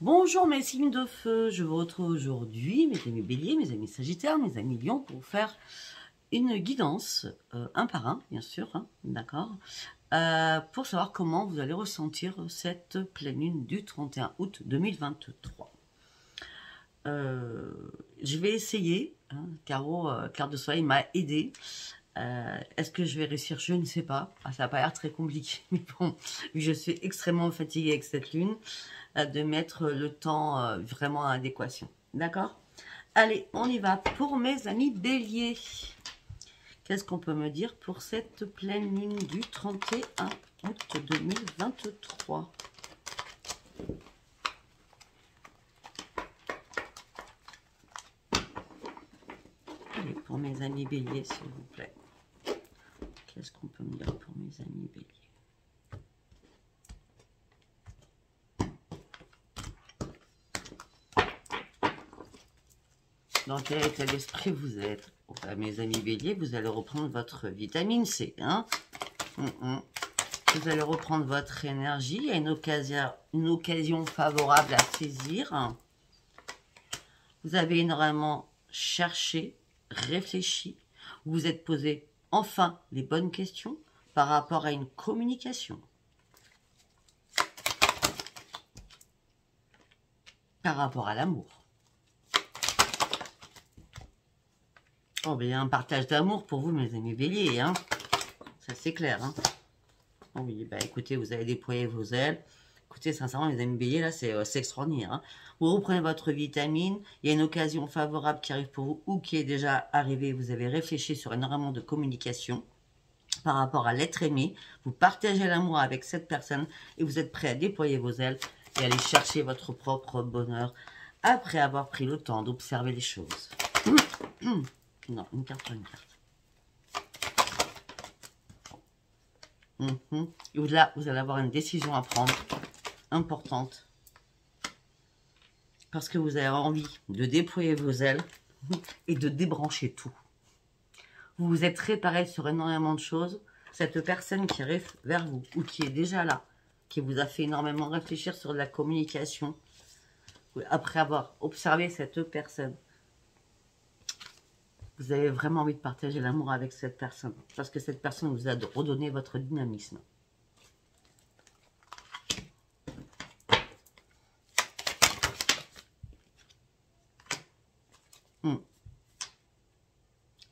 Bonjour mes signes de feu, je vous retrouve aujourd'hui, mes amis béliers, mes amis sagittaires, mes amis lions, pour vous faire une guidance, un par un, bien sûr, hein, d'accord, pour savoir comment vous allez ressentir cette pleine lune du 31 août 2023. Je vais essayer, hein, Caro, carte de soleil m'a aidé. Est-ce que je vais réussir? Je ne sais pas. Ça n'a pas l'air très compliqué, mais bon, je suis extrêmement fatiguée avec cette lune, de mettre le temps vraiment à adéquation. D'accord? Allez, on y va pour mes amis béliers. Qu'est-ce qu'on peut me dire pour cette pleine lune du 31 août 2023? Allez, pour mes amis béliers, s'il vous plaît. Qu'est-ce qu'on peut me dire pour mes amis béliers? Dans quel état d'esprit vous êtes? Mes amis béliers, vous allez reprendre votre vitamine C. Hein, Vous allez reprendre votre énergie. Il y a une occasion favorable à saisir. Vous avez énormément cherché, réfléchi. Vous vous êtes posé enfin les bonnes questions par rapport à une communication. Par rapport à l'amour. Oh, ben, il y a un partage d'amour pour vous, mes amis béliers, hein. Ça, c'est clair, hein. Oh oui, bah écoutez, vous allez déployer vos ailes. Écoutez, sincèrement, les amis béliers, là, c'est extraordinaire, hein. Vous reprenez votre vitamine, il y a une occasion favorable qui arrive pour vous ou qui est déjà arrivée. Vous avez réfléchi sur énormément de communication par rapport à l'être aimé. Vous partagez l'amour avec cette personne et vous êtes prêt à déployer vos ailes et aller chercher votre propre bonheur après avoir pris le temps d'observer les choses. Non, une carte par une carte. Et là, vous allez avoir une décision à prendre, importante. Parce que vous avez envie de déployer vos ailes et de débrancher tout. Vous vous êtes réparé sur énormément de choses. Cette personne qui arrive vers vous, ou qui est déjà là, qui vous a fait énormément réfléchir sur la communication, après avoir observé cette personne, vous avez vraiment envie de partager l'amour avec cette personne. Parce que cette personne vous a redonné votre dynamisme.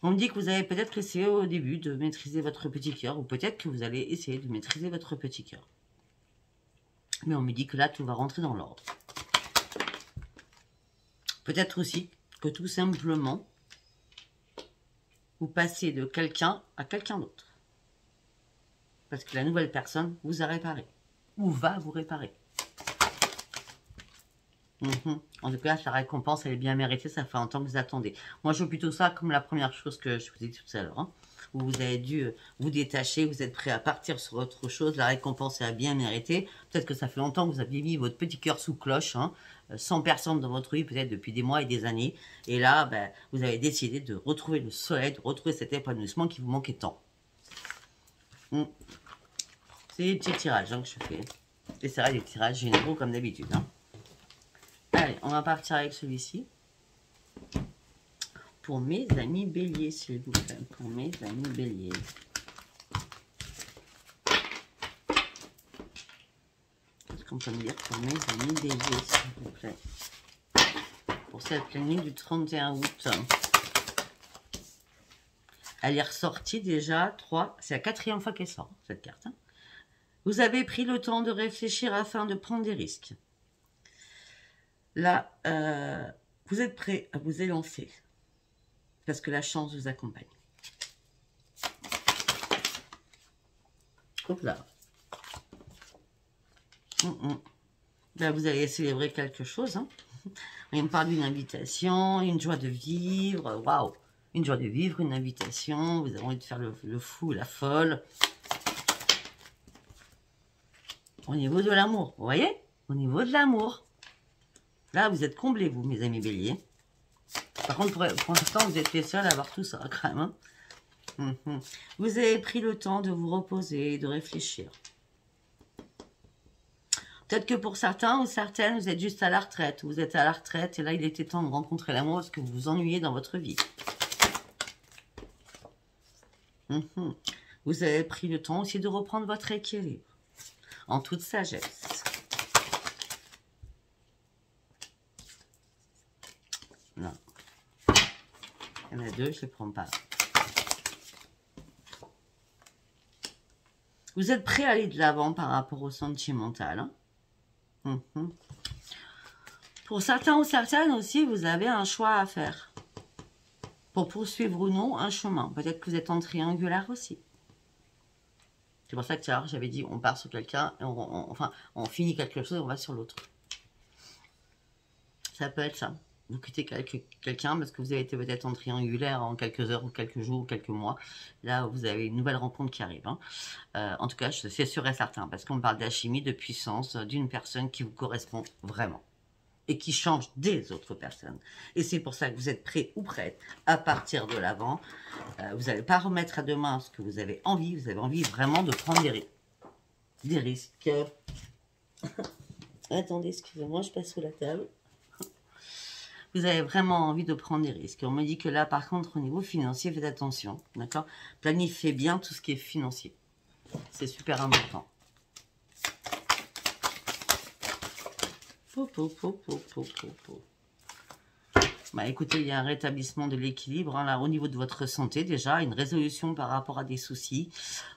On me dit que vous avez peut-être essayé au début de maîtriser votre petit cœur. Ou peut-être que vous allez essayer de maîtriser votre petit cœur. Mais on me dit que là, tout va rentrer dans l'ordre. Peut-être aussi que tout simplement, vous passez de quelqu'un à quelqu'un d'autre. Parce que la nouvelle personne vous a réparé. Ou va vous réparer. En tout cas, la récompense, elle est bien méritée. Ça fait un temps que vous attendez. Moi, je vois plutôt ça comme la première chose que je vous ai dit tout à l'heure. Hein, où vous avez dû vous détacher. Vous êtes prêt à partir sur autre chose. La récompense est bien méritée. Peut-être que ça fait longtemps que vous avez mis votre petit cœur sous cloche. Hein, sans personne dans votre vie, peut-être depuis des mois et des années. Et là, ben, vous avez décidé de retrouver le soleil, de retrouver cet épanouissement qui vous manquait tant. C'est des petits tirages, hein, que je fais. Et c'est vrai, des tirages généraux comme d'habitude. Hein. Allez, on va partir avec celui-ci. Pour mes amis béliers, s'il vous plaît. Pour mes amis béliers. Qu'est-ce qu'on peut me dire pour mes amis béliers, s'il vous plaît? Pour cette pleine lune du 31 août. Elle est ressortie déjà 3. C'est la 4e fois qu'elle sort, cette carte. Hein. Vous avez pris le temps de réfléchir afin de prendre des risques. Là, vous êtes prêt à vous élancer. Parce que la chance vous accompagne. Hop là. Là, vous allez célébrer quelque chose. Hein. On me parle d'une invitation, une joie de vivre. Waouh! Une joie de vivre, une invitation. Vous avez envie de faire le fou, la folle. Au niveau de l'amour, vous voyez? Au niveau de l'amour. Là, vous êtes comblés, vous, mes amis béliers. Par contre, pour l'instant, vous êtes les seuls à avoir tout ça, quand même. Hein. Vous avez pris le temps de vous reposer, de réfléchir. Peut-être que pour certains ou certaines, vous êtes juste à la retraite. Vous êtes à la retraite et là, il était temps de rencontrer l'amour parce que vous vous ennuyez dans votre vie. Vous avez pris le temps aussi de reprendre votre équilibre en toute sagesse. Non. Il y en a deux, je ne les prends pas. Vous êtes prêt à aller de l'avant par rapport au sentimental. Hein. Pour certains ou certaines aussi, vous avez un choix à faire. Pour poursuivre ou non un chemin. Peut-être que vous êtes en triangulaire aussi. C'est pour ça que j'avais dit on part sur quelqu'un et on finit quelque chose et on va sur l'autre. Ça peut être ça. Vous quittez quelqu'un parce que vous avez été peut-être en triangulaire en quelques heures ou quelques jours ou quelques mois. Là, vous avez une nouvelle rencontre qui arrive. Hein. En tout cas, c'est sûr et certain parce qu'on parle d'alchimie, de puissance, d'une personne qui vous correspond vraiment et qui change des autres personnes. Et c'est pour ça que vous êtes prêt ou prête à partir de l'avant. Vous n'allez pas remettre à demain ce que vous avez envie. Vous avez envie vraiment de prendre des risques. Attendez, excusez-moi, je passe sous la table. Vous avez vraiment envie de prendre des risques. On me dit que là, par contre, au niveau financier, faites attention, d'accord? Planifiez bien tout ce qui est financier. C'est super important. Bah, écoutez, il y a un rétablissement de l'équilibre, hein, là, au niveau de votre santé, déjà, une résolution par rapport à des soucis.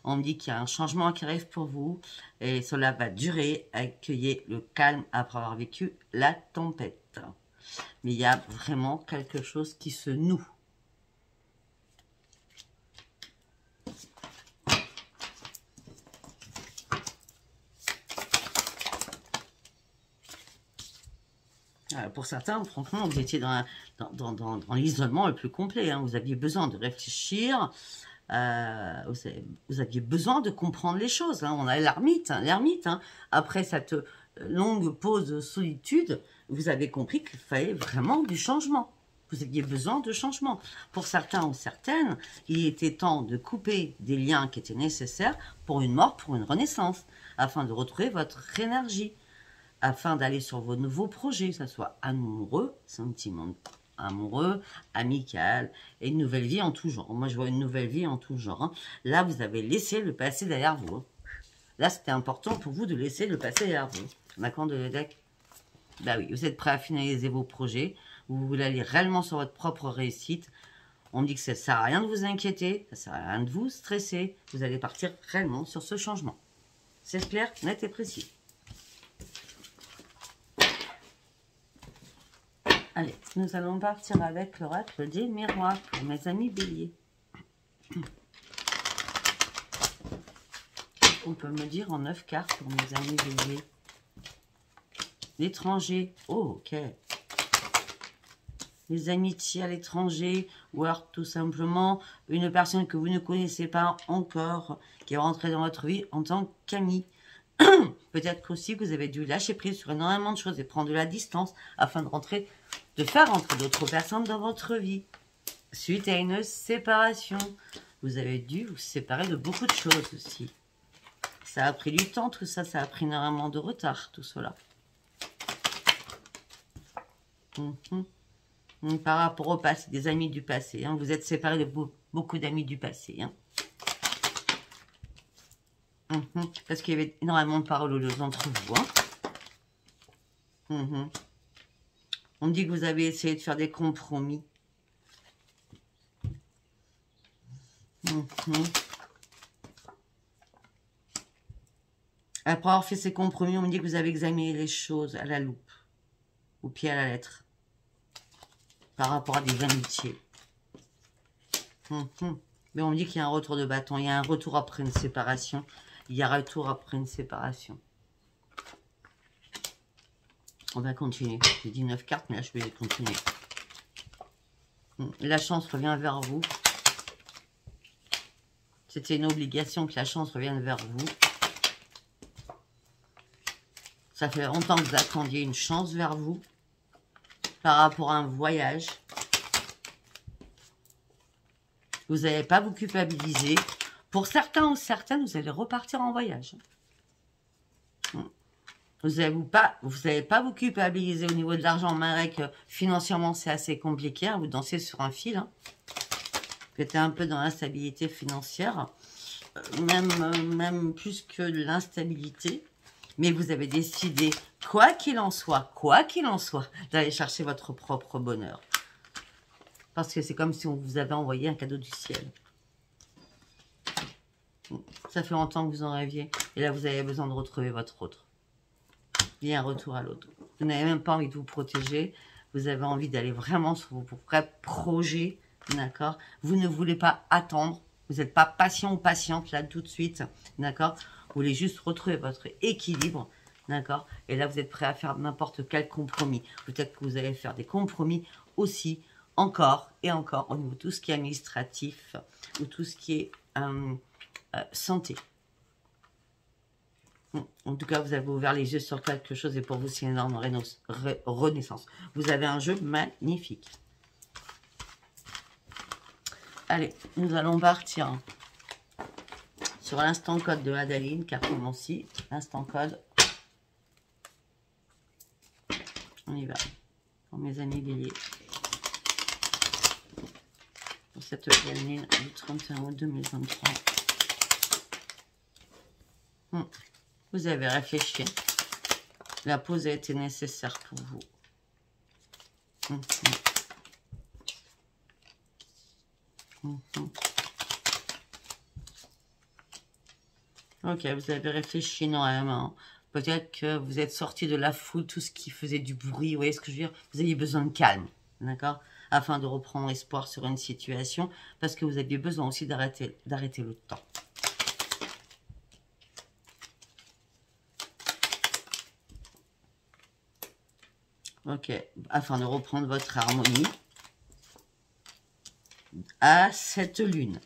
On me dit qu'il y a un changement qui arrive pour vous et cela va durer. Accueillez le calme après avoir vécu la tempête. Mais il y a vraiment quelque chose qui se noue. Pour certains, franchement, vous étiez dans l'isolement le plus complet. Hein. Vous aviez besoin de réfléchir. Vous aviez besoin de comprendre les choses. Hein. On a l'ermite. Hein. Après cette longue pause de solitude, vous avez compris qu'il fallait vraiment du changement. Vous aviez besoin de changement. Pour certains ou certaines, il était temps de couper des liens qui étaient nécessaires pour une mort, pour une renaissance, afin de retrouver votre énergie, afin d'aller sur vos nouveaux projets, que ce soit amoureux, sentiment amoureux, amical, et une nouvelle vie en tout genre. Moi, je vois une nouvelle vie en tout genre. Hein. Là, vous avez laissé le passé derrière vous. Hein. Là, c'était important pour vous de laisser le passé derrière vous. D'accord, de deck? Bah oui, vous êtes prêt à finaliser vos projets. Vous voulez aller réellement sur votre propre réussite. On me dit que ça ne sert à rien de vous inquiéter, ça ne sert à rien de vous stresser. Vous allez partir réellement sur ce changement. C'est clair, net et précis. Allez, nous allons partir avec l'oracle des miroirs pour mes amis béliers. On peut me dire en 9 cartes pour mes amis béliers. L'étranger. Oh, ok. Les amitiés à l'étranger, ou alors tout simplement une personne que vous ne connaissez pas encore, qui est rentrée dans votre vie en tant qu'ami. Peut-être qu'aussi vous avez dû lâcher prise sur énormément de choses et prendre de la distance afin de faire rentrer d'autres personnes dans votre vie. Suite à une séparation, vous avez dû vous séparer de beaucoup de choses aussi. Ça a pris du temps, tout ça, ça a pris énormément de retard, tout cela. Par rapport au passé, des amis du passé. Hein. Vous êtes séparés de beaucoup d'amis du passé. Hein. Parce qu'il y avait énormément de paroles entre vous. Hein. On dit que vous avez essayé de faire des compromis. Après avoir fait ces compromis, on me dit que vous avez examiné les choses à la loupe, au pied à la lettre, par rapport à des amitiés. Mais on me dit qu'il y a un retour de bâton, il y a un retour après une séparation. Il y a un retour après une séparation. On va continuer. J'ai dit 9 cartes, mais là, je vais continuer. La chance revient vers vous. C'était une obligation que la chance revienne vers vous. Ça fait longtemps que vous attendiez une chance vers vous. Par rapport à un voyage. Vous n'allez pas vous culpabiliser. Pour certains ou certaines, vous allez repartir en voyage. Vous n'allez pas vous culpabiliser au niveau de l'argent, malgré que financièrement c'est assez compliqué. Hein, vous dansez sur un fil. Hein. Vous êtes un peu dans l'instabilité financière, même plus que l'instabilité. Mais vous avez décidé, quoi qu'il en soit, d'aller chercher votre propre bonheur. Parce que c'est comme si on vous avait envoyé un cadeau du ciel. Ça fait longtemps que vous en rêviez. Et là, vous avez besoin de retrouver votre autre. Il y a un retour à l'autre. Vous n'avez même pas envie de vous protéger. Vous avez envie d'aller vraiment sur vos vrais projets. D'accord? Vous ne voulez pas attendre. Vous n'êtes pas patient ou patiente là tout de suite. D'accord? Vous voulez juste retrouver votre équilibre. D'accord? Et là, vous êtes prêt à faire n'importe quel compromis. Peut-être que vous allez faire des compromis aussi, encore et encore, au niveau de tout ce qui est administratif ou tout ce qui est santé. En tout cas, vous avez ouvert les yeux sur quelque chose et pour vous, c'est une énorme renaissance. Vous avez un jeu magnifique. Allez, nous allons partir sur l'instant code de Adaline, cartomancie. L'instant code. On y va. Pour mes amis béliers. Pour cette pleine lune du 31 août 2023. Vous avez réfléchi. La pause a été nécessaire pour vous. Ok, vous avez réfléchi énormément. Peut-être que vous êtes sorti de la foule, tout ce qui faisait du bruit. Vous voyez ce que je veux dire? Vous aviez besoin de calme, d'accord? Afin de reprendre espoir sur une situation, parce que vous aviez besoin aussi d'arrêter le temps. Ok, afin de reprendre votre harmonie à cette lune,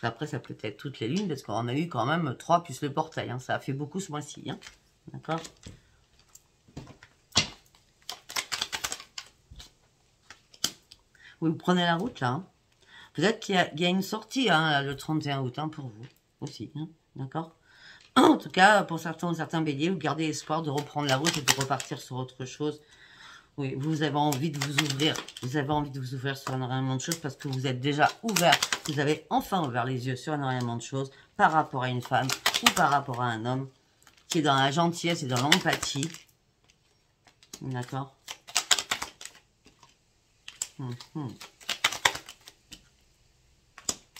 Après, ça peut être toutes les lunes, parce qu'on a eu quand même 3 plus le portail. Hein. Ça a fait beaucoup ce mois-ci. Hein. D'accord? Oui, vous prenez la route, là. Hein. Peut-être qu'il y a une sortie hein, le 31 août hein, pour vous aussi. Hein. D'accord? En tout cas, pour certains béliers, vous gardez espoir de reprendre la route et de repartir sur autre chose. Oui, vous avez envie de vous ouvrir. Vous avez envie de vous ouvrir sur énormément de choses parce que vous êtes déjà ouvert. Vous avez enfin ouvert les yeux sur énormément de choses par rapport à une femme ou par rapport à un homme qui est dans la gentillesse et dans l'empathie. D'accord?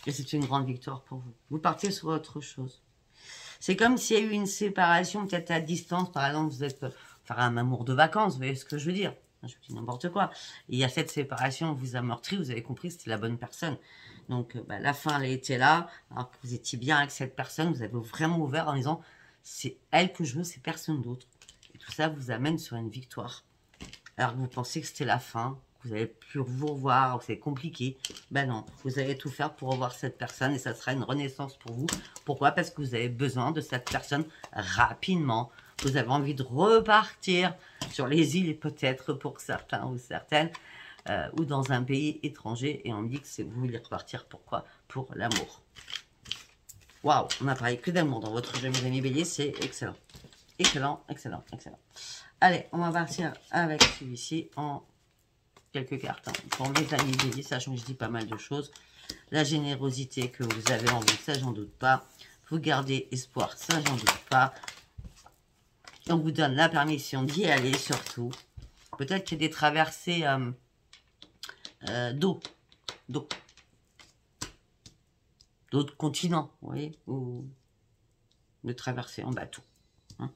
Et c'est une grande victoire pour vous. Vous partez sur autre chose. C'est comme s'il y a eu une séparation, peut-être à distance. Par exemple, vous êtes faire un amour de vacances, vous voyez ce que je veux dire? Je vous dis n'importe quoi. Et il y a cette séparation, vous a meurtri, vous avez compris que c'était la bonne personne. Donc, la fin, elle était là. Alors que vous étiez bien avec cette personne, vous avez vraiment ouvert en disant, c'est elle que je veux, c'est personne d'autre. Et tout ça vous amène sur une victoire. Alors que vous pensez que c'était la fin, que vous avez pu vous revoir, que c'est compliqué. Ben non, vous allez tout faire pour revoir cette personne et ça sera une renaissance pour vous. Pourquoi? Parce que vous avez besoin de cette personne rapidement. Vous avez envie de repartir sur les îles, peut-être pour certains ou certaines, ou dans un pays étranger. Et on me dit que c'est vous voulez repartir. Pourquoi? Pour l'amour. Waouh, on n'a parlé que d'amour dans votre jeu, mes amis béliers. C'est excellent. Excellent, excellent, excellent. Allez, on va partir avec celui-ci en quelques cartes. Hein. Pour mes amis béliers, sachant que je dis pas mal de choses. La générosité que vous avez en vous, ça j'en doute pas. Vous gardez espoir, ça j'en doute pas. On vous donne la permission d'y aller surtout. Peut-être qu'il y a des traversées d'eau. D'autres continents, vous voyez, ou de traverser en bateau. Hein.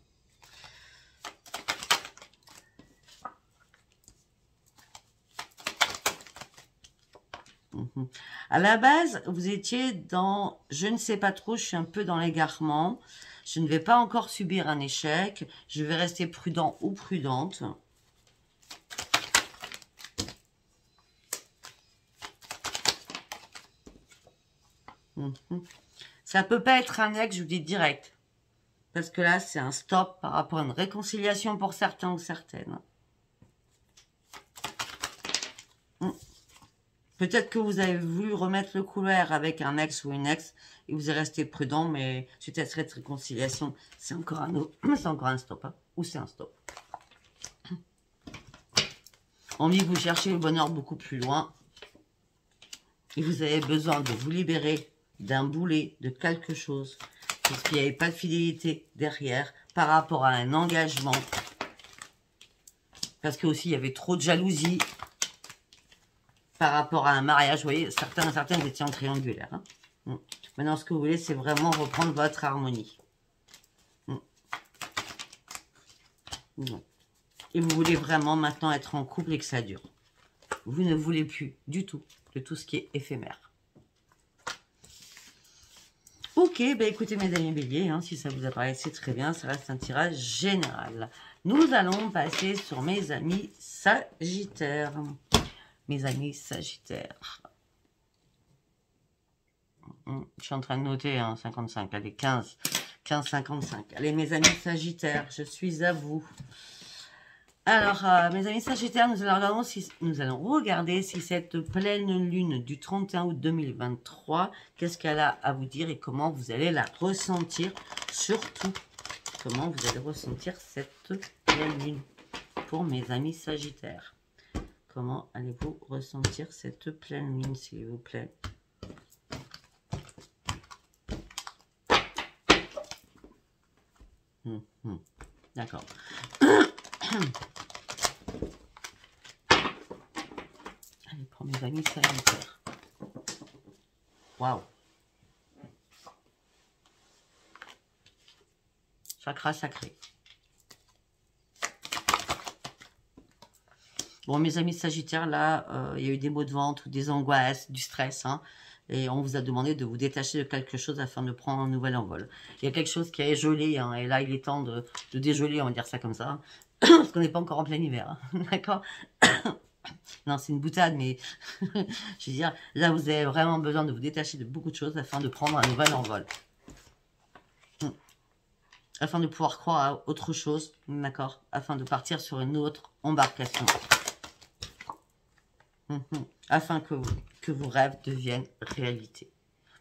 À la base, vous étiez dans, je ne sais pas trop, je suis un peu dans l'égarement. Je ne vais pas encore subir un échec. Je vais rester prudent ou prudente. Ça peut pas être un ex, je vous dis direct. Parce que là, c'est un stop par rapport à une réconciliation pour certains ou certaines. Peut-être que vous avez voulu remettre le couvert avec un ex ou une ex et vous êtes resté prudent, mais suite à cette réconciliation, c'est encore c'est encore un stop, hein, ou c'est un stop. On dit que vous cherchez le bonheur beaucoup plus loin et vous avez besoin de vous libérer d'un boulet, de quelque chose, parce qu'il n'y avait pas de fidélité derrière par rapport à un engagement, parce que aussi il y avait trop de jalousie par rapport à un mariage. Vous voyez, certains étaient en triangulaire. Hein. Maintenant, ce que vous voulez, c'est vraiment reprendre votre harmonie. Et vous voulez vraiment maintenant être en couple et que ça dure. Vous ne voulez plus du tout de tout ce qui est éphémère. Ok, bah écoutez mes amis béliers, hein, si ça vous apparaît, c'est très bien, ça reste un tirage général. Nous allons passer sur mes amis sagittaires. Mes amis sagittaires. Je suis en train de noter, hein, 55, allez, 15, 55. Allez, mes amis sagittaires, je suis à vous. Alors, mes amis sagittaires, nous allons regarder si cette pleine lune du 31 août 2023, qu'est-ce qu'elle a à vous dire et comment vous allez la ressentir. Surtout, comment vous allez ressentir cette pleine lune pour mes amis sagittaires. Comment allez-vous ressentir cette pleine lune, s'il vous plaît? D'accord. Allez, pour mes amis sagittaires. Waouh. Chakra sacré. Bon, mes amis sagittaires, là, il y a eu des maux de ventre, des angoisses, du stress, hein, et on vous a demandé de vous détacher de quelque chose afin de prendre un nouvel envol. Il y a quelque chose qui est gelé, hein, et là, il est temps de dégeler, on va dire ça comme ça, hein, parce qu'on n'est pas encore en plein hiver, hein, d'accord? Non, c'est une boutade, mais je veux dire, là, vous avez vraiment besoin de vous détacher de beaucoup de choses afin de prendre un nouvel envol. Afin de pouvoir croire à autre chose, d'accord? Afin de partir sur une autre embarcation. Afin que vos rêves deviennent réalité.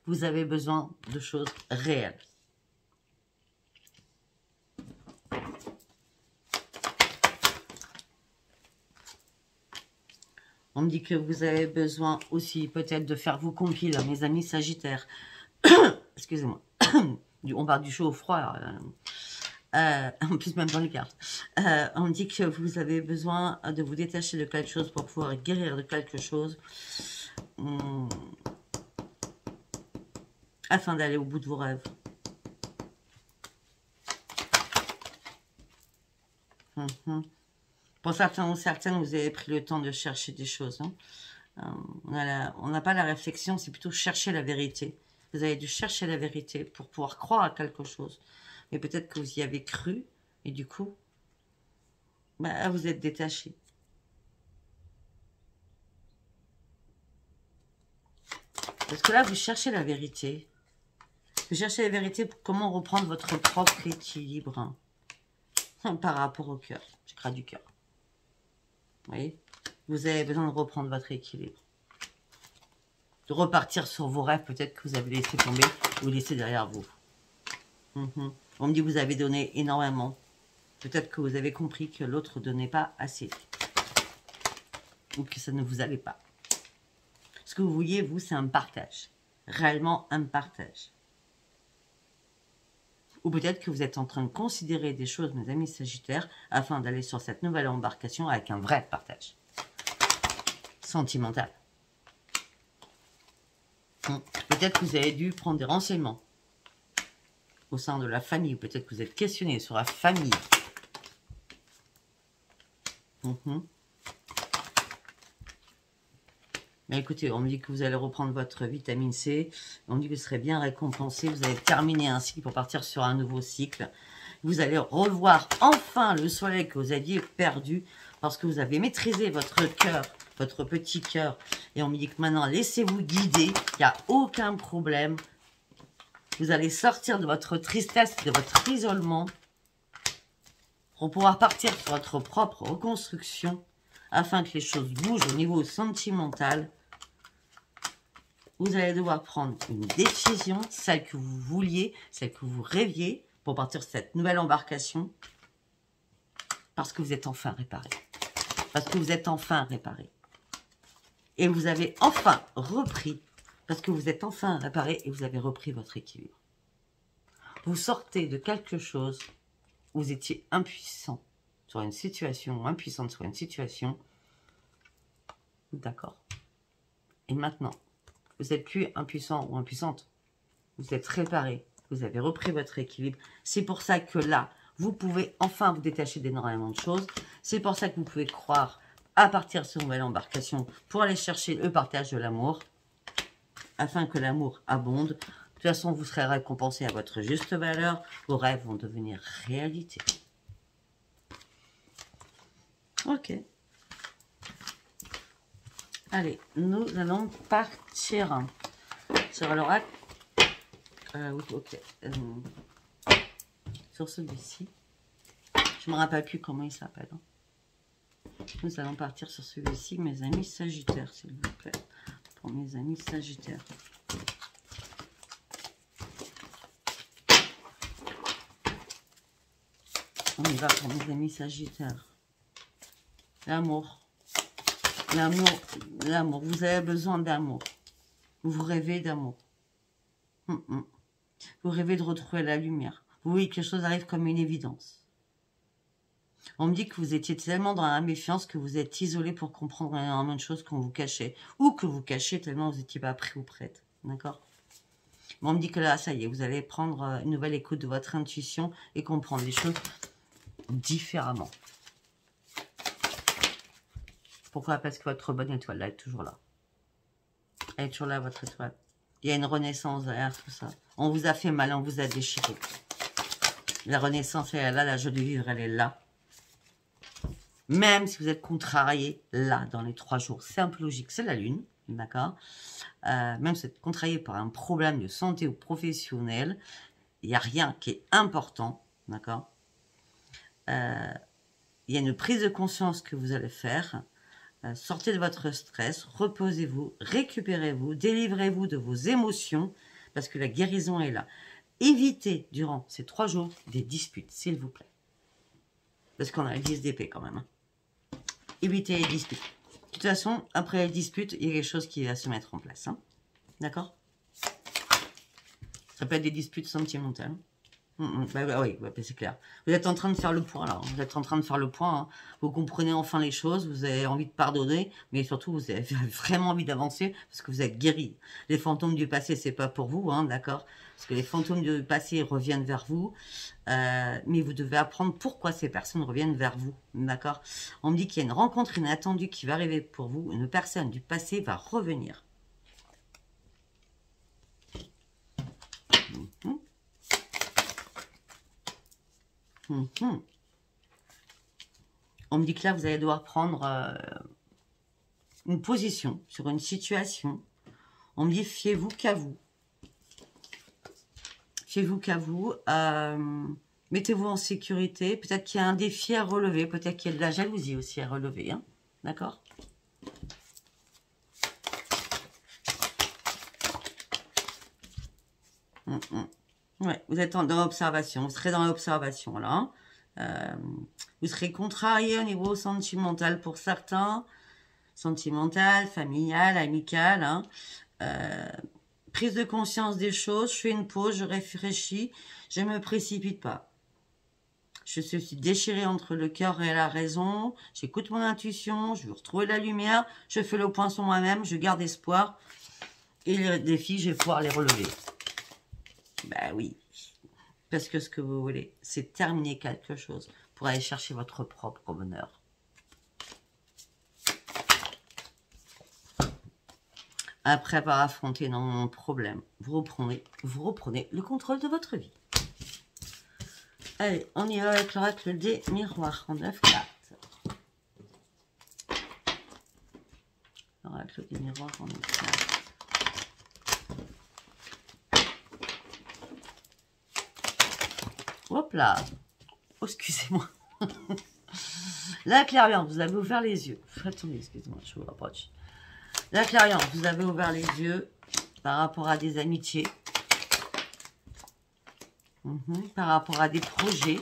Vous avez besoin de choses réelles. On me dit que vous avez besoin aussi peut-être de faire vos compiles, mes amis sagittaires. Excusez-moi. On part du chaud au froid. En plus, même dans les cartes. On me dit que vous avez besoin de vous détacher de quelque chose pour pouvoir guérir de quelque chose. Afin d'aller au bout de vos rêves. Pour certains ou certaines, vous avez pris le temps de chercher des choses. Hein. On n'a pas la réflexion, c'est plutôt chercher la vérité. Vous avez dû chercher la vérité pour pouvoir croire à quelque chose. Mais peut-être que vous y avez cru, et du coup, bah, vous êtes détaché. Parce que là, vous cherchez la vérité. Vous cherchez la vérité pour comment reprendre votre propre équilibre, hein, par rapport au cœur, chakra du cœur. Vous voyez? Vous avez besoin de reprendre votre équilibre. De repartir sur vos rêves, peut-être que vous avez laissé tomber ou laissé derrière vous. On me dit que vous avez donné énormément. Peut-être que vous avez compris que l'autre ne donnait pas assez. Ou que ça ne vous allait pas. Ce que vous vouliez, vous, c'est un partage. Réellement un partage. Ou peut-être que vous êtes en train de considérer des choses, mes amis sagittaires, afin d'aller sur cette nouvelle embarcation avec un vrai partage. Sentimental. Peut-être que vous avez dû prendre des renseignements au sein de la famille. Peut-être que vous êtes questionné sur la famille. Mais écoutez, on me dit que vous allez reprendre votre vitamine C. On me dit que vous serez bien récompensé. Vous allez terminer un cycle pour partir sur un nouveau cycle. Vous allez revoir enfin le soleil que vous aviez perdu parce que vous avez maîtrisé votre cœur, votre petit cœur. Et on me dit que maintenant, laissez-vous guider. Il n'y a aucun problème. Vous allez sortir de votre tristesse, de votre isolement pour pouvoir partir sur votre propre reconstruction afin que les choses bougent au niveau sentimental. vous allez devoir prendre une décision, celle que vous vouliez, celle que vous rêviez, pour partir sur cette nouvelle embarcation, parce que vous êtes enfin réparé. Parce que vous êtes enfin réparé. Et vous avez enfin repris, parce que vous êtes enfin réparé et vous avez repris votre équilibre. Vous sortez de quelque chose où vous étiez impuissant sur une situation, impuissante sur une situation. D'accord. Et maintenant, vous n'êtes plus impuissant ou impuissante. Vous êtes réparé. Vous avez repris votre équilibre. C'est pour ça que là, vous pouvez enfin vous détacher d'énormément de choses. C'est pour ça que vous pouvez croire à partir de cette nouvelle embarcation pour aller chercher le partage de l'amour, afin que l'amour abonde. De toute façon, vous serez récompensé à votre juste valeur. Vos rêves vont devenir réalité. Ok. Allez, nous allons partir sur l'oracle. Ok. Sur celui-ci. Je ne me rappelle plus comment il s'appelle. Nous allons partir sur celui-ci, mes amis Sagittaires, s'il vous plaît. Pour mes amis Sagittaires. On y va pour mes amis Sagittaires. L'amour. L'amour. L'amour. Vous avez besoin d'amour. Vous rêvez d'amour. Vous rêvez de retrouver la lumière. Vous voyez que quelque chose arrive comme une évidence. On me dit que vous étiez tellement dans la méfiance que vous êtes isolé pour comprendre énormément de choses qu'on vous cachait. Ou que vous cachez tellement vous n'étiez pas prêt ou prête. D'accord? On me dit que là, ça y est, vous allez prendre une nouvelle écoute de votre intuition et comprendre les choses différemment. Pourquoi? Parce que votre bonne étoile, là, est toujours là. Elle est toujours là, votre étoile. Il y a une renaissance derrière tout ça. On vous a fait mal, on vous a déchiré. La renaissance, elle est là, la joie de vivre, elle est là. Même si vous êtes contrarié, là, dans les 3 jours. C'est un peu logique, c'est la lune, d'accord? Même si vous êtes contrarié par un problème de santé ou professionnel, il n'y a rien qui est important, d'accord? Il y a une prise de conscience que vous allez faire. Sortez de votre stress, reposez-vous, récupérez-vous, délivrez-vous de vos émotions, parce que la guérison est là. Évitez, durant ces 3 jours, des disputes, s'il vous plaît. Parce qu'on a le 10 d'épée quand même. Évitez les disputes. De toute façon, après les disputes, il y a quelque chose qui va se mettre en place. Hein. D'accord? Ça peut être des disputes sentimentales. Oui, c'est clair. Vous êtes en train de faire le point, là. Vous êtes en train de faire le point. Hein. Vous comprenez enfin les choses. Vous avez envie de pardonner. Mais surtout, vous avez vraiment envie d'avancer parce que vous êtes guéri. Les fantômes du passé, c'est pas pour vous, hein, d'accord? Parce que les fantômes du passé reviennent vers vous. Mais vous devez apprendre pourquoi ces personnes reviennent vers vous, d'accord? On me dit qu'il y a une rencontre inattendue qui va arriver pour vous. Une personne du passé va revenir. On me dit que là, vous allez devoir prendre une position sur une situation. On me dit, fiez-vous qu'à vous. Fiez-vous qu'à vous. Mettez-vous en sécurité. Peut-être qu'il y a un défi à relever. Peut-être qu'il y a de la jalousie aussi à relever. Hein. D'accord? Ouais, vous êtes dans l'observation. Vous serez dans l'observation, là. Vous serez contrarié au niveau sentimental pour certains. Sentimental, familial, amical. Hein. Prise de conscience des choses. Je fais une pause, je réfléchis. Je ne me précipite pas. Je suis déchirée entre le cœur et la raison. J'écoute mon intuition. Je veux retrouver la lumière. Je fais le point sur moi-même. Je garde espoir. Et les défis, je vais pouvoir les relever. Ben oui. Parce que ce que vous voulez, c'est terminer quelque chose pour aller chercher votre propre bonheur. Après avoir affronté énormément de problèmes, vous reprenez le contrôle de votre vie. Allez, on y va avec l'oracle des miroirs en 9 cartes. L'oracle des miroirs en 9 cartes. Hop là. Oh, excusez-moi. La clairvoyance, vous avez ouvert les yeux. Attendez, excusez-moi, je vous rapproche. La clairvoyance, vous avez ouvert les yeux. par rapport à des amitiés, par rapport à des projets,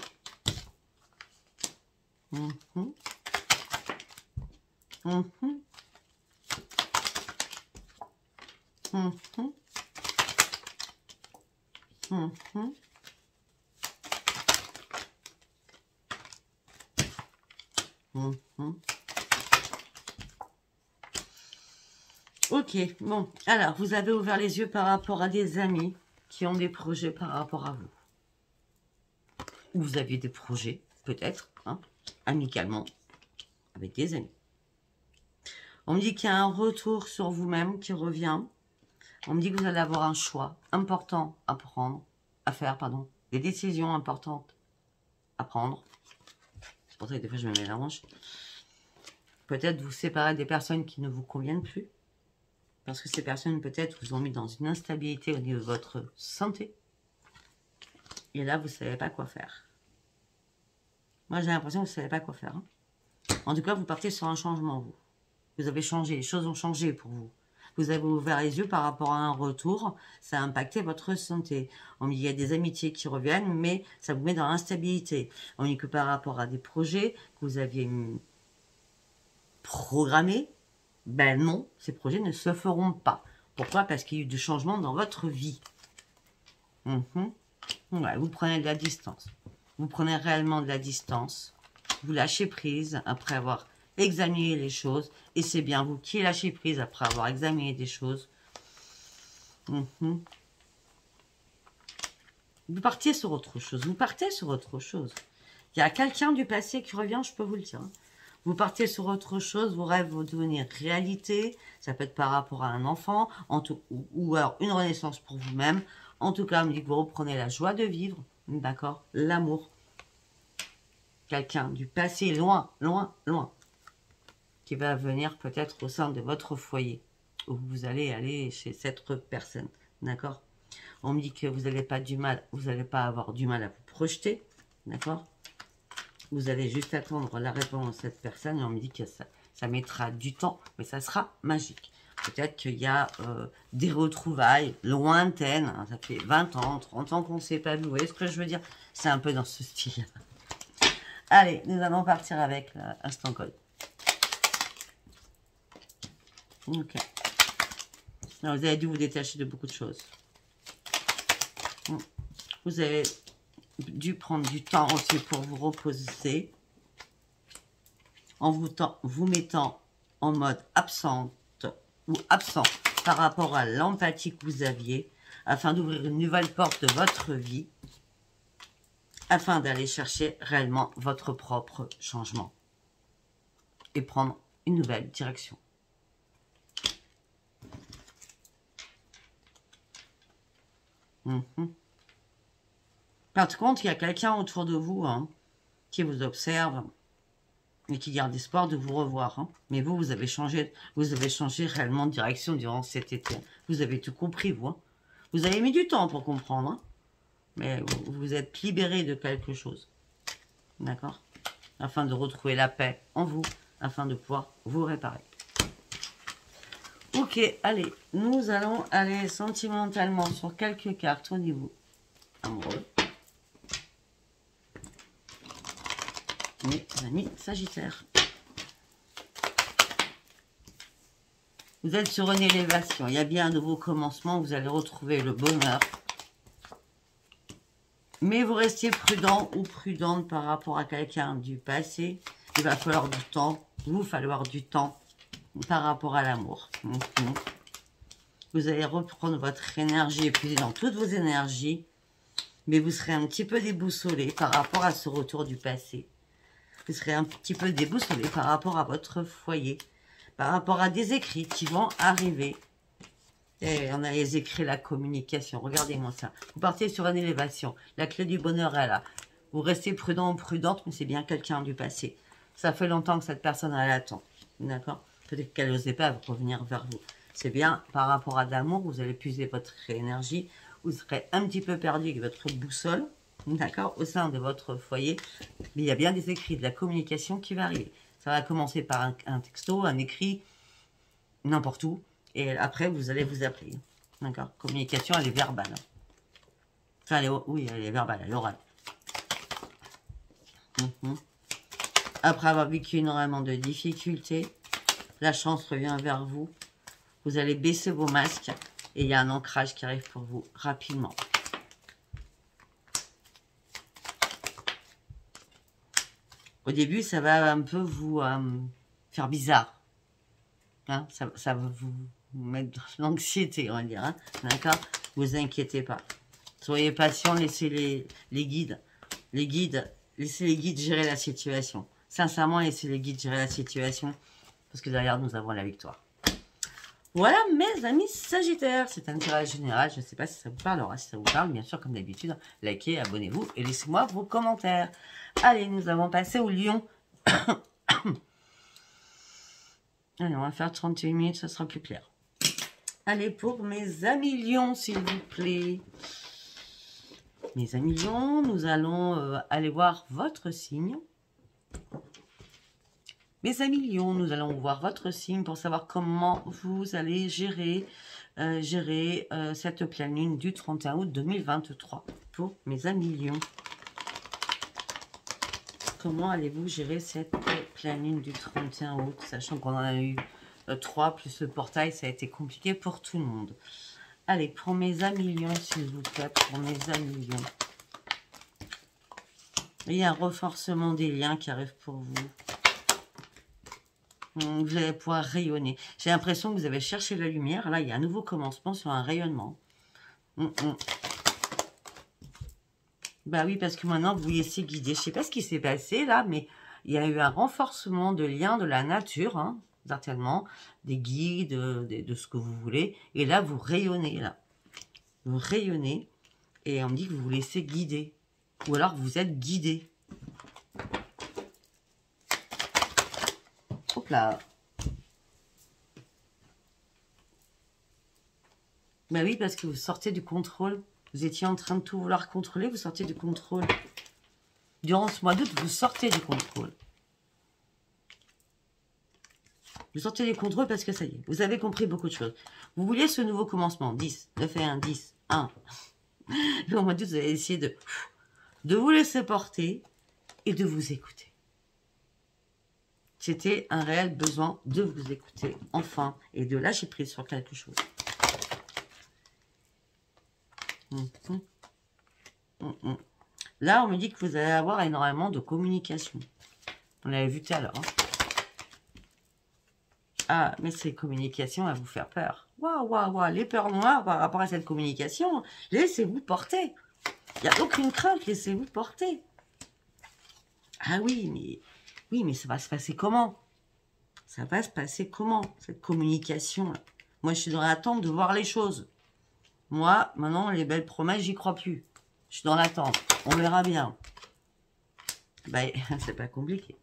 Ok, bon, alors, vous avez ouvert les yeux par rapport à des amis qui ont des projets par rapport à vous. Ou vous aviez des projets, peut-être, hein, amicalement, avec des amis. On me dit qu'il y a un retour sur vous-même qui revient. On me dit que vous allez avoir un choix important à prendre, à faire, pardon, des décisions importantes à prendre. C'est pour ça que des fois je me mets la hanche. Peut-être vous séparer des personnes qui ne vous conviennent plus. Parce que ces personnes, peut-être, vous ont mis dans une instabilité au niveau de votre santé. Et là, vous ne savez pas quoi faire. Moi, j'ai l'impression que vous ne savez pas quoi faire. Hein. En tout cas, vous partez sur un changement, vous. Vous avez changé, les choses ont changé pour vous. Vous avez ouvert les yeux par rapport à un retour. Ça a impacté votre santé. On me dit qu'il y a des amitiés qui reviennent, mais ça vous met dans l'instabilité. On me dit que par rapport à des projets que vous aviez programmés, ben non, ces projets ne se feront pas. Pourquoi? Parce qu'il y a eu du changement dans votre vie. Ouais, vous prenez de la distance. Vous prenez réellement de la distance. Vous lâchez prise après avoir examiné les choses. Et c'est bien vous qui lâchez prise après avoir examiné des choses. Vous partiez sur autre chose. Vous partez sur autre chose. Il y a quelqu'un du passé qui revient, je peux vous le dire. Vous partez sur autre chose, vos rêves vont devenir réalité. Ça peut être par rapport à un enfant, ou alors une renaissance pour vous-même. En tout cas, on me dit que vous reprenez la joie de vivre, d'accord? L'amour. Quelqu'un du passé, loin, loin, loin, qui va venir peut-être au sein de votre foyer, où vous allez aller chez cette personne, d'accord? On me dit que vous n'allez pas avoir du mal à vous projeter, d'accord? Vous allez juste attendre la réponse de cette personne et on me dit que ça mettra du temps, mais ça sera magique. Peut-être qu'il y a des retrouvailles lointaines, hein, ça fait 20 ans, 30 ans qu'on ne s'est pas vu, vous voyez ce que je veux dire? C'est un peu dans ce style. Allez, nous allons partir avec l'instant code. Ok. Alors, vous avez dû vous détacher de beaucoup de choses. Vous avez dû prendre du temps aussi pour vous reposer en vous mettant en mode absente ou absent par rapport à l'empathie que vous aviez afin d'ouvrir une nouvelle porte de votre vie afin d'aller chercher réellement votre propre changement et prendre une nouvelle direction. Par contre, il y a quelqu'un autour de vous qui vous observe et qui garde espoir de vous revoir. Hein. Mais vous avez changé réellement de direction durant cet été. Vous avez tout compris, vous. Hein. Vous avez mis du temps pour comprendre. Hein. Mais vous êtes libéré de quelque chose. D'accord? Afin de retrouver la paix en vous, afin de pouvoir vous réparer. Ok, allez, nous allons aller sentimentalement sur quelques cartes au niveau amoureux. Mes amis Sagittaires. Vous êtes sur une élévation. Il y a bien un nouveau commencement. Vous allez retrouver le bonheur. Mais vous restez prudent ou prudente par rapport à quelqu'un du passé. Il va falloir du temps. Vous falloir du temps par rapport à l'amour. Vous allez reprendre votre énergie, épuiser dans toutes vos énergies. Mais vous serez un petit peu déboussolé par rapport à ce retour du passé. Vous serez un petit peu déboussolé par rapport à votre foyer, par rapport à des écrits qui vont arriver. Et on a les écrits, la communication. Regardez-moi ça. Vous partez sur une élévation. La clé du bonheur est là. Vous restez prudent ou prudente, mais c'est bien quelqu'un du passé. Ça fait longtemps que cette personne, elle attend. D'accord? Peut-être qu'elle n'osait pas revenir vers vous. C'est bien par rapport à l'amour, vous allez puiser votre énergie. Vous serez un petit peu perdu avec votre boussole. D'accord, au sein de votre foyer, mais il y a bien des écrits, de la communication qui va arriver. Ça va commencer par un texto, un écrit, n'importe où, et après vous allez vous appeler. D'accord? Communication, elle est verbale. Enfin, oui, elle est verbale, elle est orale. Après avoir vécu énormément de difficultés, la chance revient vers vous. Vous allez baisser vos masques et il y a un ancrage qui arrive pour vous rapidement. Au début, ça va un peu vous faire bizarre. Hein, ça va vous mettre de l'anxiété, on va dire. Hein, d'accord? Vous inquiétez pas. Soyez patient, laissez les guides. Laissez les guides gérer la situation. Sincèrement, laissez les guides gérer la situation. Parce que derrière, nous avons la victoire. Voilà, mes amis Sagittaires. C'est un tirage général. Je ne sais pas si ça vous parlera. Si ça vous parle, bien sûr, comme d'habitude, likez, abonnez-vous et laissez-moi vos commentaires. Allez, nous avons passé au Lion. Allez, on va faire 38 minutes, ça sera plus clair. Allez, pour mes amis Lions, s'il vous plaît. Mes amis Lions, nous allons aller voir votre signe. Mes amis Lions, nous allons voir votre signe pour savoir comment vous allez gérer cette pleine lune du 31 août 2023. Pour mes amis Lions. Comment allez-vous gérer cette pleine lune du 31 août, sachant qu'on en a eu 3 plus le portail, ça a été compliqué pour tout le monde. Allez, pour mes amis Lions, s'il vous plaît, pour mes amis Lions. Il y a un renforcement des liens qui arrive pour vous. Vous allez pouvoir rayonner. J'ai l'impression que vous avez cherché la lumière. Là, il y a un nouveau commencement sur un rayonnement. Bah oui, parce que maintenant, vous vous laissez guider. Je ne sais pas ce qui s'est passé là, mais il y a eu un renforcement de liens de la nature, hein, certainement, des guides, de ce que vous voulez. Et là, vous rayonnez, là. Vous rayonnez et on me dit que vous vous laissez guider. Ou alors, vous êtes guidé. Hop là. Bah oui, parce que vous sortez du contrôle. Vous étiez en train de tout vouloir contrôler, vous sortez du contrôle. Durant ce mois d'août, vous sortez du contrôle. Vous sortez du contrôle parce que ça y est, vous avez compris beaucoup de choses. Vous vouliez ce nouveau commencement, 10, 9 et 1, 10, 1. Le mois d'août, vous allez essayer de vous laisser porter et de vous écouter. C'était un réel besoin de vous écouter, enfin, et de lâcher prise sur quelque chose. Là, on me dit que vous allez avoir énormément de communication. On l'avait vu tout à l'heure. Hein. Ah, mais ces communications à vous faire peur. Waouh, waouh, waouh. Les peurs noires par rapport à cette communication, laissez-vous porter. Il n'y a aucune crainte, laissez-vous porter. Ah oui, mais ça va se passer comment? Ça va se passer comment, cette communication? Moi, je suis dans l'attente de voir les choses. Moi, maintenant, les belles promesses, j'y crois plus. Je suis dans l'attente. On verra bien. Ben, c'est pas compliqué.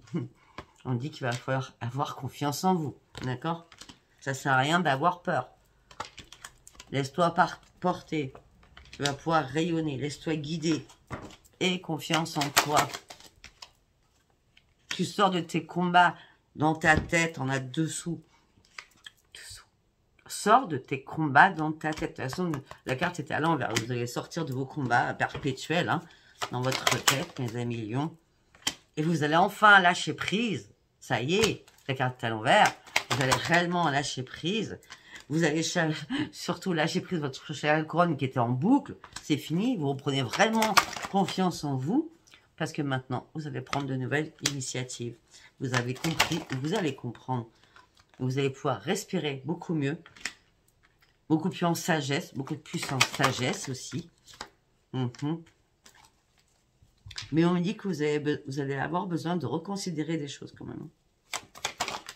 On dit qu'il va falloir avoir confiance en vous. D'accord? Ça sert à rien d'avoir peur. Laisse-toi porter. Tu vas pouvoir rayonner. Laisse-toi guider. Et confiance en toi. Tu sors de tes combats dans ta tête, en a dessous. Sors de tes combats dans ta tête. De toute façon, la carte était à l'envers. Vous allez sortir de vos combats perpétuels hein, dans votre tête, mes amis lions. Et vous allez enfin lâcher prise. Ça y est, la carte est à l'envers. Vous allez réellement lâcher prise. Vous allez surtout lâcher prise de votre chakra couronne qui était en boucle. C'est fini. Vous reprenez vraiment confiance en vous. Parce que maintenant, vous allez prendre de nouvelles initiatives. Vous avez compris, vous allez comprendre. Vous allez pouvoir respirer beaucoup mieux. Beaucoup plus en sagesse. Beaucoup plus en sagesse aussi. Mais on me dit que vous allez avoir besoin de reconsidérer des choses quand même.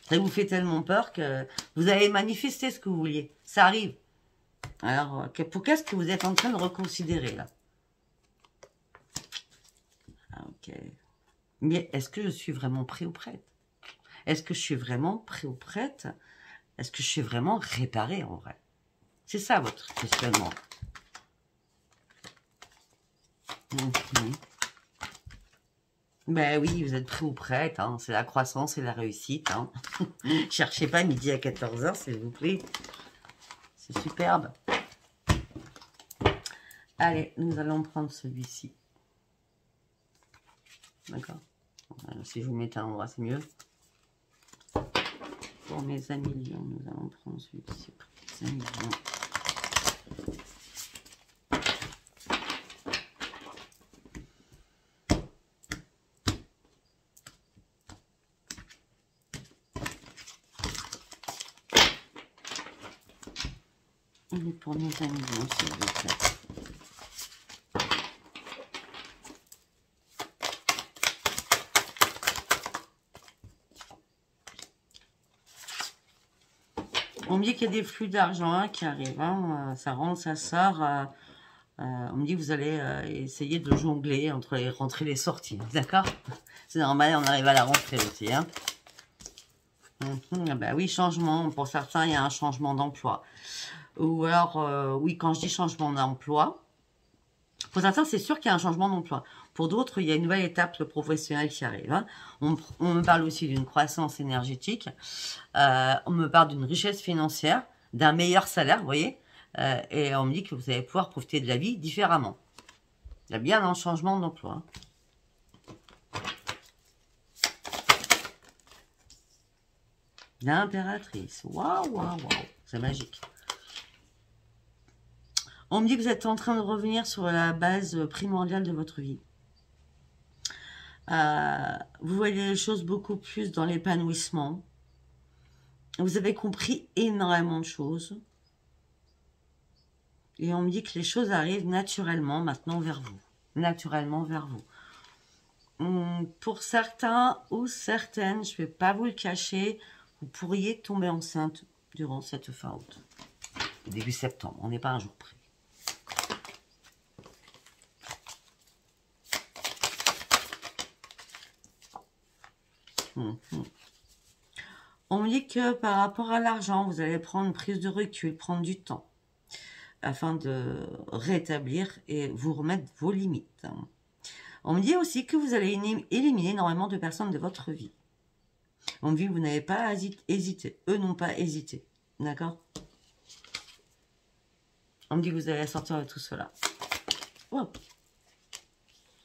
Ça vous fait tellement peur que vous allez manifester ce que vous vouliez. Ça arrive. Alors, pour qu'est-ce que vous êtes en train de reconsidérer là? Ok. Mais est-ce que je suis vraiment prêt ou prête? Est-ce que je suis vraiment prêt ou prête? Est-ce que je suis vraiment réparée en vrai? C'est ça votre questionnement. Ben oui, vous êtes prêt ou prête. Hein. C'est la croissance et la réussite. Hein. Cherchez pas midi à 14 h, s'il vous plaît. C'est superbe. Allez, nous allons prendre celui-ci. D'accord. Si je vous mets à l'endroit, c'est mieux. Pour mes amis lions, nous allons prendre celui-ci. Les amis lions. Et pour mes amis lions, s'il vous plaît. On me dit qu'il y a des flux d'argent hein, qui arrivent. Hein, ça rentre, ça sort. On me dit que vous allez essayer de jongler entre les rentrées et les sorties. D'accord? C'est normal, on arrive à la rentrée aussi. Hein. Ben oui, changement. Pour certains, il y a un changement d'emploi. Ou alors, oui, quand je dis changement d'emploi, pour certains, c'est sûr qu'il y a un changement d'emploi. Pour d'autres, il y a une nouvelle étape professionnelle qui arrive. Hein. On me parle aussi d'une croissance énergétique. On me parle d'une richesse financière, d'un meilleur salaire, vous voyez. Et on me dit que vous allez pouvoir profiter de la vie différemment. Il y a bien un changement d'emploi. L'impératrice. Waouh, waouh, waouh. C'est magique. On me dit que vous êtes en train de revenir sur la base primordiale de votre vie. Vous voyez les choses beaucoup plus dans l'épanouissement. Vous avez compris énormément de choses. Et on me dit que les choses arrivent naturellement maintenant vers vous. Naturellement vers vous. Pour certains ou certaines, je ne vais pas vous le cacher, vous pourriez tomber enceinte durant cette fin août. Début septembre, on n'est pas un jour près. On me dit que par rapport à l'argent, vous allez prendre une prise de recul, prendre du temps, afin de rétablir et vous remettre vos limites. On me dit aussi que vous allez éliminer énormément de personnes de votre vie. On me dit que vous n'avez pas hésité. Eux n'ont pas hésité. D'accord? On me dit que vous allez sortir de tout cela. Oh.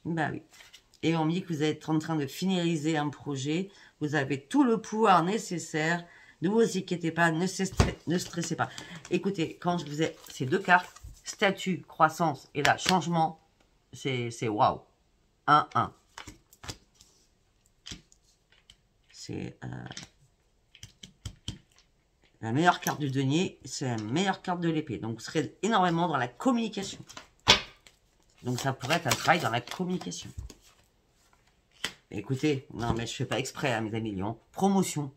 Bah oui. Et on me dit que vous êtes en train de finaliser un projet. Vous avez tout le pouvoir nécessaire. Ne vous inquiétez pas, ne stressez pas. Écoutez, quand je vous ai ces deux cartes, statut, croissance et là, changement, c'est waouh. 1-1. C'est la meilleure carte du denier, c'est la meilleure carte de l'épée. Donc, vous serez énormément dans la communication. Donc, ça pourrait être un travail dans la communication. Écoutez, non, mais je fais pas exprès, hein, mes amis lions. Promotion.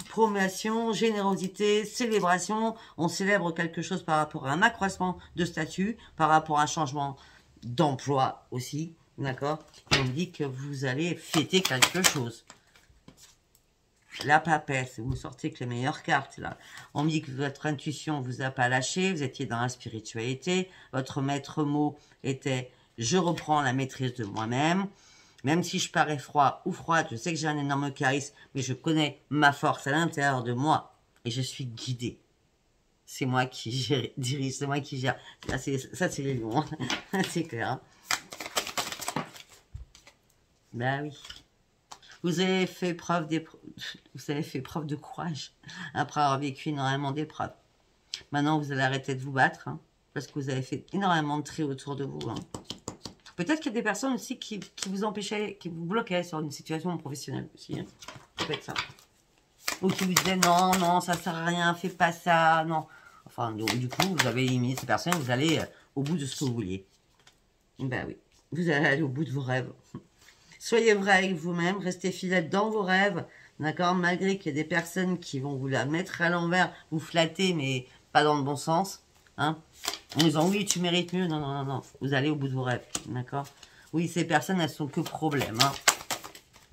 Promotion, générosité, célébration. On célèbre quelque chose par rapport à un accroissement de statut, par rapport à un changement d'emploi aussi. D'accord? On me dit que vous allez fêter quelque chose. La papesse, vous sortez que les meilleures cartes, là. On me dit que votre intuition vous a pas lâché, vous étiez dans la spiritualité. Votre maître mot était « je reprends la maîtrise de moi-même ». Même si je parais froid ou froide, je sais que j'ai un énorme charisme, mais je connais ma force à l'intérieur de moi et je suis guidée. C'est moi qui dirige, c'est moi qui gère. Ça, c'est les lions, hein. C'est clair. Hein. Ben oui. Vous avez fait preuve de courage après avoir vécu énormément d'épreuves. Maintenant, vous allez arrêter de vous battre, hein, parce que vous avez fait énormément de tri autour de vous. Hein. Peut-être qu'il y a des personnes aussi qui vous empêchaient, qui vous bloquaient sur une situation professionnelle aussi. Hein. Ça peut être ça. Ou qui vous disaient non, non, ça sert à rien, fais pas ça, non. Enfin, du coup, vous avez éliminé ces personnes, vous allez au bout de ce que vous vouliez. Ben oui, vous allez aller au bout de vos rêves. Soyez vrai avec vous-même, restez fidèle dans vos rêves, d'accord? Malgré qu'il y ait des personnes qui vont vous la mettre à l'envers, vous flatter, mais pas dans le bon sens, hein? En disant oui, tu mérites mieux. Non, non, non, non. Vous allez au bout de vos rêves, d'accord? Oui, ces personnes, elles sont que problèmes, hein?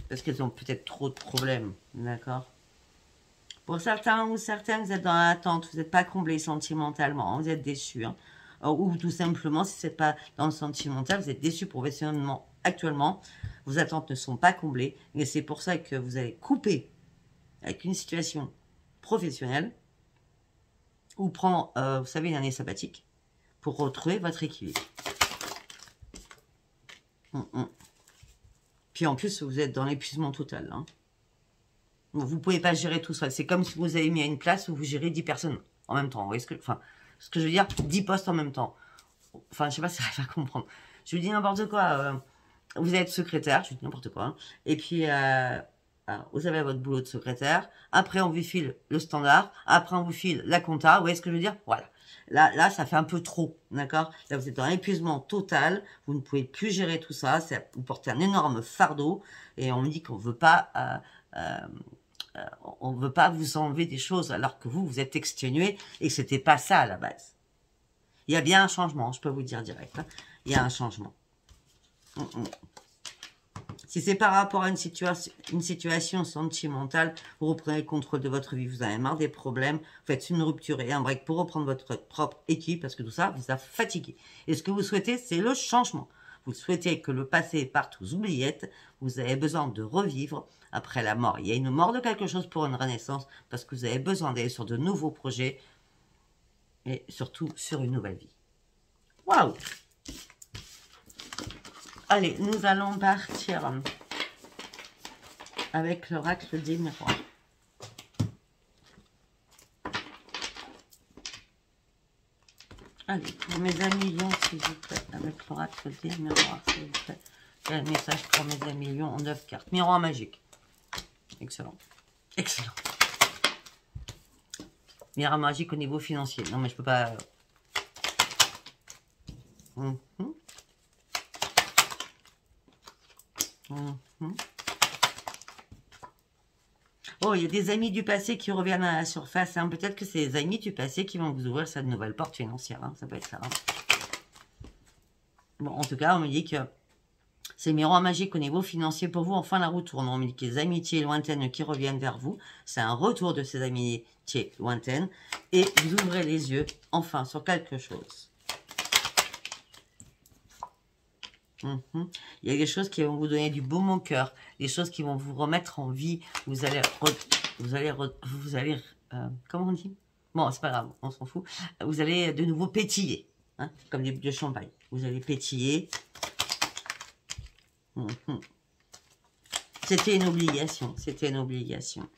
Parce qu'elles ont peut-être trop de problèmes, d'accord? Pour certains ou certaines, vous êtes dans l'attente, vous n'êtes pas comblé sentimentalement, hein, vous êtes déçus, hein? Ou tout simplement, si ce n'est pas dans le sentimental, vous êtes déçu professionnellement actuellement. Vos attentes ne sont pas comblées. Et c'est pour ça que vous allez couper avec une situation professionnelle ou prendre, vous savez, une année sabbatique pour retrouver votre équilibre. Puis en plus, vous êtes dans l'épuisement total. Hein. Vous ne pouvez pas gérer tout ça. C'est comme si vous avez mis à une place où vous gérez 10 personnes en même temps. Vous voyez ce que je veux dire? 10 postes en même temps. Enfin, je sais pas si j'arrive à comprendre. Je vous dis n'importe quoi. Vous êtes secrétaire, je vous dis n'importe quoi. Hein. Et puis, vous avez votre boulot de secrétaire. Après, on vous file le standard. Après, on vous file la compta. Vous voyez ce que je veux dire? Voilà. Là, ça fait un peu trop, d'accord? Là, vous êtes dans l'épuisement total. Vous ne pouvez plus gérer tout ça. Vous portez un énorme fardeau. Et on me dit qu'on veut pas... on veut pas vous enlever des choses alors que vous êtes exténué et que c'était pas ça à la base. Il y a bien un changement, je peux vous dire direct. Hein. Il y a un changement. Si c'est par rapport à une situation sentimentale, vous reprenez le contrôle de votre vie, vous avez marre des problèmes, vous faites une rupture et un break pour reprendre votre propre équipe, parce que tout ça vous a fatigué. Et ce que vous souhaitez, c'est le changement. Vous souhaitez que le passé parte aux oubliettes, vous avez besoin de revivre après la mort. Il y a une mort de quelque chose pour une renaissance, parce que vous avez besoin d'aller sur de nouveaux projets, et surtout sur une nouvelle vie. Waouh! Allez, nous allons partir avec l'oracle des miroirs. Allez, pour mes amis lions, s'il vous plaît, avec l'oracle des miroirs, s'il vous plaît. Quel message pour mes amis lions en 9 cartes. Miroir magique. Excellent. Excellent. Miroir magique au niveau financier. Non, mais je peux pas... Oh, il y a des amis du passé qui reviennent à la surface. Hein. Peut-être que c'est les amis du passé qui vont vous ouvrir cette nouvelle porte financière. Hein. Ça peut être ça. Hein. Bon, en tout cas, on me dit que c'est miroir magique au niveau financier pour vous. Enfin, la roue tourne. On me dit que les amitiés lointaines qui reviennent vers vous, c'est un retour de ces amitiés lointaines. Et vous ouvrez les yeux, enfin, sur quelque chose. Il y a des choses qui vont vous donner du baume au cœur, des choses qui vont vous remettre en vie. Vous allez comment on dit? Bon, c'est pas grave, on s'en fout. Vous allez de nouveau pétiller, hein, comme des bulles de champagne. Vous allez pétiller. C'était une obligation, c'était une obligation.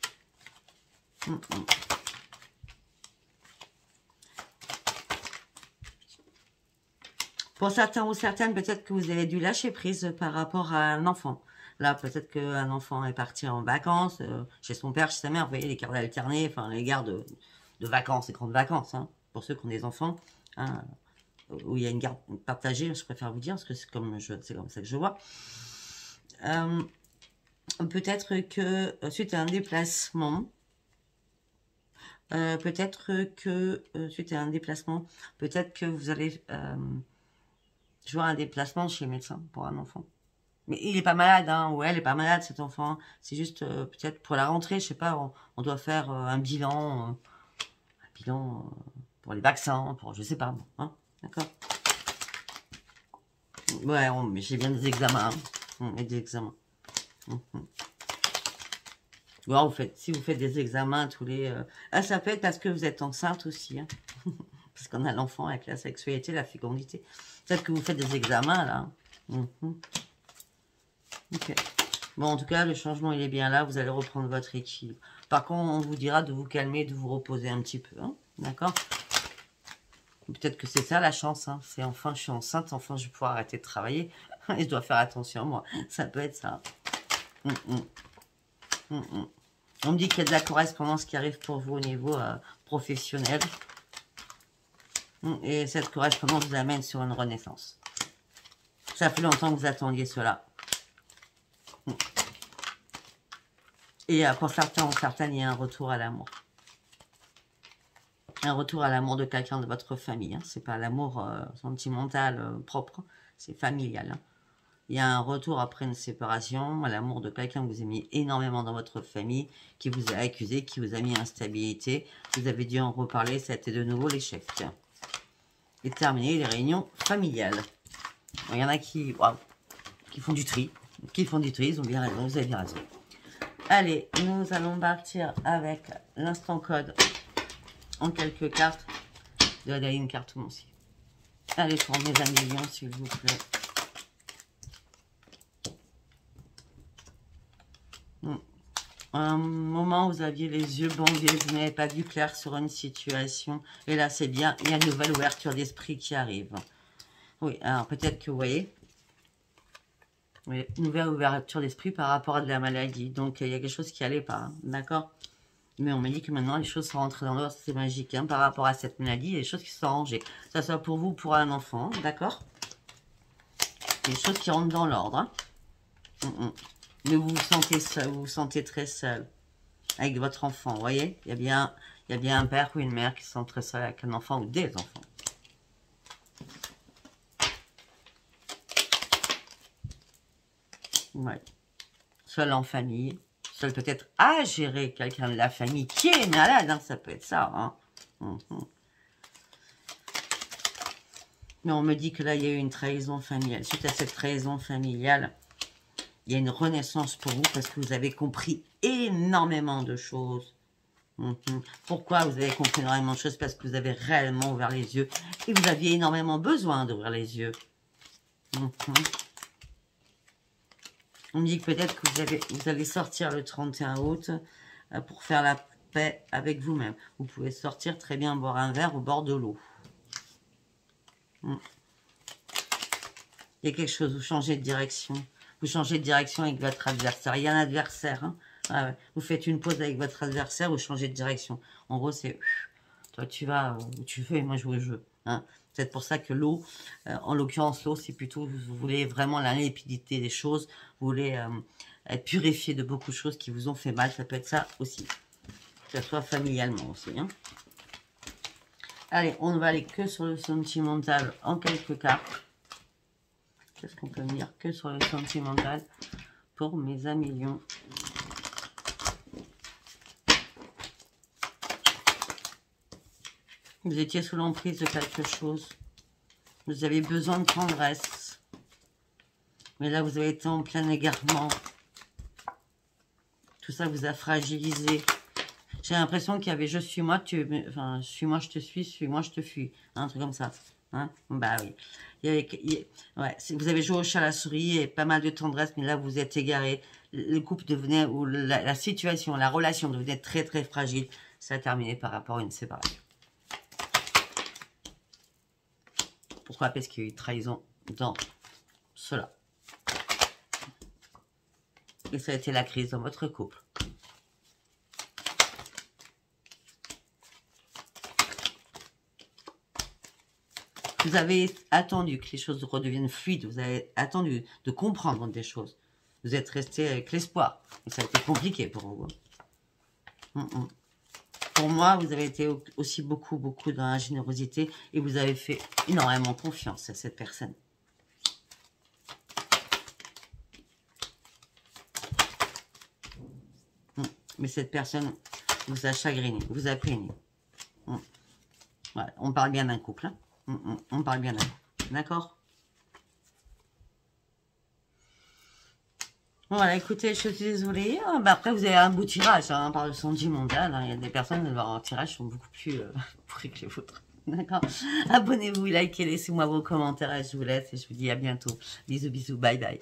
Pour certains ou certaines, peut-être que vous avez dû lâcher prise par rapport à un enfant. Là, peut-être qu'un enfant est parti en vacances, chez son père, chez sa mère. Vous voyez, les gardes alternés, enfin, les gardes de vacances, les grandes vacances, hein, pour ceux qui ont des enfants. Hein, où il y a une garde partagée, je préfère vous dire, parce que c'est comme ça que je vois. Peut-être que, suite à un déplacement, peut-être que vous allez... je vois un déplacement chez le médecin pour un enfant. Mais il est pas malade, hein, ou elle est pas malade, cet enfant. C'est juste, peut-être pour la rentrée, je sais pas, on doit faire un bilan pour les vaccins, pour je sais pas, hein, d'accord. Ouais, j'ai bien des examens, hein, et des examens. Bon, si vous faites des examens tous les... ça peut être parce que vous êtes enceinte aussi, hein. Parce qu'on a l'enfant avec la sexualité, la fécondité. Peut-être que vous faites des examens, là. Ok. Bon, en tout cas, le changement, il est bien là. Vous allez reprendre votre équilibre. Par contre, on vous dira de vous calmer, de vous reposer un petit peu. Hein, d'accord? Peut-être que c'est ça, la chance. Hein. C'est enfin, je suis enceinte. Enfin, je vais pouvoir arrêter de travailler. Et je dois faire attention à moi. Ça peut être ça. On me dit qu'il y a de la correspondance qui arrive pour vous au niveau professionnel. Et cette correspondance vous amène sur une renaissance. Ça fait longtemps que vous attendiez cela. Et pour certains ou certaines, il y a un retour à l'amour. Un retour à l'amour de quelqu'un de votre famille. Hein. C'est pas l'amour sentimental propre, c'est familial. Hein. Il y a un retour après une séparation, à l'amour de quelqu'un que vous aimiez énormément dans votre famille, qui vous a accusé, qui vous a mis instabilité. Vous avez dû en reparler, ça a été de nouveau l'échec. Et terminer les réunions familiales. Il y en a qui font du tri. Ils ont bien raison, vous avez bien raison. Allez, nous allons partir avec l'instant code en quelques cartes de la ligne carte aussi. Allez, pour mes amis lions, s'il vous plaît. Un moment où vous aviez les yeux bandés, vous n'avez pas vu clair sur une situation. Et là, c'est bien, il y a une nouvelle ouverture d'esprit qui arrive. Oui, alors peut-être que vous voyez, oui, une nouvelle ouverture d'esprit par rapport à de la maladie. Donc, il y a quelque chose qui n'allait pas, hein, d'accord? Mais on m'a dit que maintenant, les choses sont rentrées dans l'ordre, c'est magique. Hein, par rapport à cette maladie, il y a des choses qui sont rangées. Que ce soit pour vous ou pour un enfant, d'accord? Des choses qui rentrent dans l'ordre. Hein. Mais vous vous sentez seul, vous vous sentez très seul avec votre enfant, vous voyez? Il y a bien un père ou une mère qui sont très seuls avec un enfant ou des enfants. Ouais. Seul en famille, seul peut-être à gérer quelqu'un de la famille qui est malade, hein, ça peut être ça. Hein. Mais on me dit que là, il y a eu une trahison familiale. Suite à cette trahison familiale, il y a une renaissance pour vous parce que vous avez compris énormément de choses. Pourquoi vous avez compris énormément de choses? Parce que vous avez réellement ouvert les yeux et vous aviez énormément besoin d'ouvrir les yeux. On me dit que peut-être que vous allez sortir le 31 août pour faire la paix avec vous-même. Vous pouvez sortir très bien boire un verre au bord de l'eau. Il y a quelque chose, vous changez de direction. Vous changez de direction avec votre adversaire. Il y a un adversaire. Hein. Ah ouais. Vous faites une pause avec votre adversaire, vous changez de direction. En gros, c'est toi tu vas où tu veux et moi je joue au jeu. Hein. C'est pour ça que l'eau, en l'occurrence l'eau, c'est plutôt, vous voulez vraiment la limpidité des choses. Vous voulez être purifié de beaucoup de choses qui vous ont fait mal. Ça peut être ça aussi. Que ce soit familialement aussi. Hein. Allez, on ne va aller que sur le sentimental en quelques cartes. Qu'est-ce qu'on peut me dire que sur le sentimental pour mes amis lions? Vous étiez sous l'emprise de quelque chose. Vous avez besoin de tendresse. Mais là, vous avez été en plein égarement. Tout ça vous a fragilisé. J'ai l'impression qu'il y avait je suis moi, enfin, suis-moi, je te suis-moi, je te fuis. Un truc comme ça. Hein, bah oui. Ouais, vous avez joué au chat à la souris et pas mal de tendresse, mais là vous êtes égaré. Le couple devenait, ou la situation, la relation devenait très très fragile. Ça a terminé par rapport à une séparation. Pourquoi? Parce qu'il y a eu trahison dans cela. Et ça a été la crise dans votre couple. Vous avez attendu que les choses redeviennent fluides. Vous avez attendu de comprendre des choses. Vous êtes resté avec l'espoir. Et ça a été compliqué pour vous. Pour moi, vous avez été aussi beaucoup dans la générosité. Et vous avez fait énormément confiance à cette personne. Mais cette personne vous a chagriné, vous a peiné. Voilà, on parle bien d'un couple. Hein. On parle bien d'un couple. D'accord? Voilà, écoutez, je suis désolée. Après, vous avez un beau tirage hein, par le sentimental. Hein. Il y a des personnes, leurs tirages sont beaucoup plus pourris que les vôtres. D'accord? Abonnez-vous, likez, laissez-moi vos commentaires. Je vous laisse et je vous dis à bientôt. Bisous, bisous, bye bye.